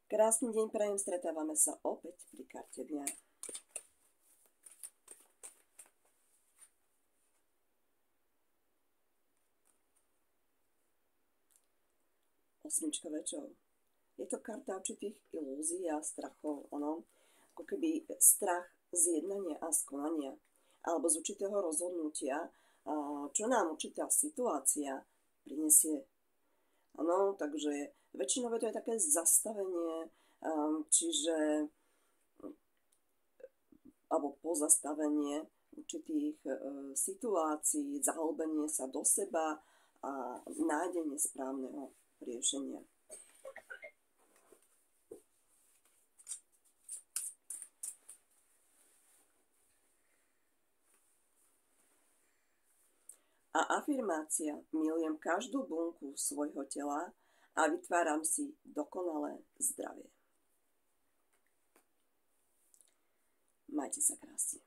Krásny deň prajem, stretávame sa opäť pri karte dňa. Osmička mečov. Je to karta určitých ilúzií a strachov, ako keby strach z jednania a skonania, alebo z určitého rozhodnutia, čo nám určitá situácia prinesie. Takže väčšinou to je také zastavenie, čiže alebo pozastavenie určitých situácií, zahlbenie sa do seba a nájdenie správneho riešenia. A afirmácia: milujem každú bunku svojho tela a vytváram si dokonalé zdravie. Majte sa krásne.